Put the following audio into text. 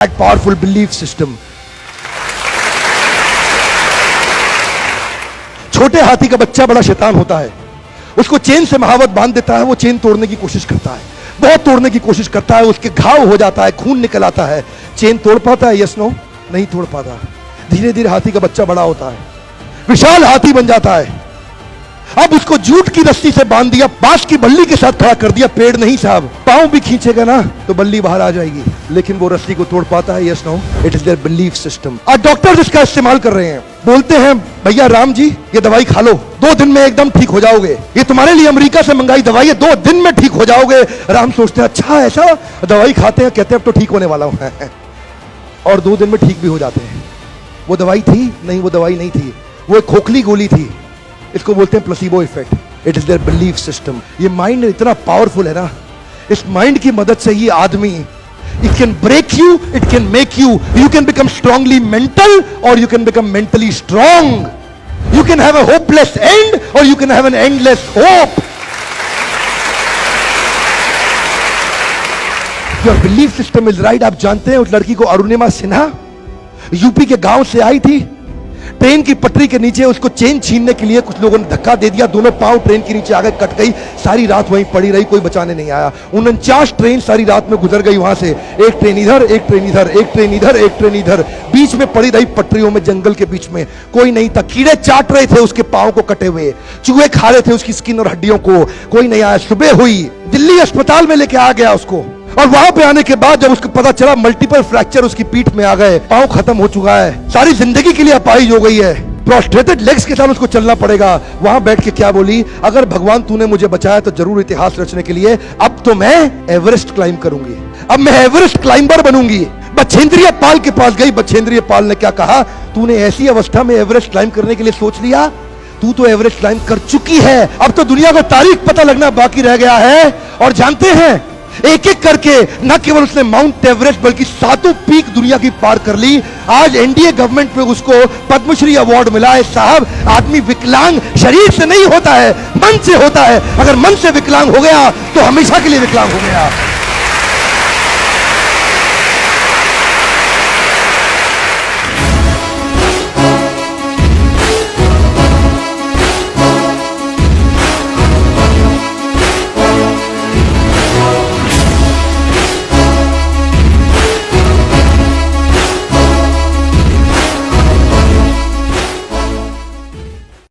that powerful belief system. छोटे हाथी का बच्चा बड़ा शैतान होता है, उसको चेन से महावत बांध देता है, वो चेन तोड़ने की कोशिश करता है, बहुत तोड़ने की कोशिश करता है, उसके घाव हो जाता है, खून निकल आता है। चेन तोड़ पाता है? Yes no? नहीं तोड़ पाता। धीरे धीरे हाथी का बच्चा बड़ा होता है, विशाल हाथी बन जाता है। अब उसको जूट की रस्सी से बांध दिया, बांस की बल्ली के साथ खड़ा कर दिया। पेड़ नहीं साहब, पांव भी खींचेगा ना तो बल्ली बाहर आ जाएगी, लेकिन वो रस्सी को तोड़ पाता है? Yes no? It is their belief system. आज डॉक्टर्स इसका इस्तेमाल कर रहे हैं, बोलते हैं भैया राम जी ये दवाई खा लो, 2 दिन में एकदम ठीक हो जाओगे, ये तुम्हारे लिए अमेरिका से मंगाई दवाई है, 2 दिन में ठीक हो जाओगे। राम सोचते हैं अच्छा ऐसा, दवाई खाते हैं, कहते हैं अब तो ठीक होने वाला हूं और 2 दिन में ठीक भी हो जाते हैं। वो दवाई थी? नहीं, वो दवाई नहीं थी, वो एक खोखली गोली थी। इसको बोलते हैं placebo effect. It is their belief system. ये माइंड इतना पावरफुल है ना, इस माइंड की मदद से ये आदमी, it can break you, it can make you, you can become strongly mental और you can become mentally strong. You can have a hopeless end और you can have an endless hope. Your belief system is right. आप जानते हैं उस लड़की को, Arunima Sinha, UP के गांव से आई थी, ट्रेन की पटरी के नीचे उसको चेन छीनने के लिए कुछ लोगों ने धक्का दे दिया, दोनों पांव ट्रेन के नीचे आ गए, कट गई, सारी रात वहीं पड़ी रही, कोई बचाने नहीं आया। 49 ट्रेन सारी रात में गुजर गई वहां से, एक ट्रेन इधर, एक ट्रेन इधर, एक ट्रेन इधर, एक ट्रेन इधर, बीच में पड़ी रही पटरियों में, जंगल के बीच में, कोई नहीं था। कीड़े चाट रहे थे उसके पांव को कटे हुए, चूहे खा रहे थे उसकी स्किन और हड्डियों को, कोई नहीं आया। सुबह हुई, दिल्ली अस्पताल में लेके आ गया उसको, और वहां पे आने के बाद जब उसको पता चला मल्टीपल फ्रैक्चर उसकी पीठ में आ गए, पांव खत्म हो चुका है, सारी जिंदगी के लिए अपाहिज हो गई है, प्रोस्ट्रेटेड लेग्स के साथ उसको चलना पड़ेगा। वहां बैठ के क्या बोली? अगर भगवान तूने मुझे बचाया तो जरूर इतिहास रचने के लिए, अब तो मैं एवरेस्ट क्लाइम करूंगी, अब मैं एवरेस्ट क्लाइंबर बनूंगी। बछेंद्रिय पाल के पास गई, बछेंद्रिय पाल ने क्या कहा? तूने ऐसी अवस्था में एवरेस्ट क्लाइम करने के लिए सोच लिया, तू तो एवरेस्ट क्लाइम कर चुकी है, अब तो दुनिया को तारीख पता लगना बाकी रह गया है। और जानते हैं, एक एक करके न केवल उसने माउंट एवरेस्ट बल्कि 7 पीक दुनिया की पार कर ली। आज एनडीए गवर्नमेंट में उसको पद्मश्री अवार्ड मिला है। साहब, आदमी विकलांग शरीर से नहीं होता है, मन से होता है। अगर मन से विकलांग हो गया तो हमेशा के लिए विकलांग हो गया।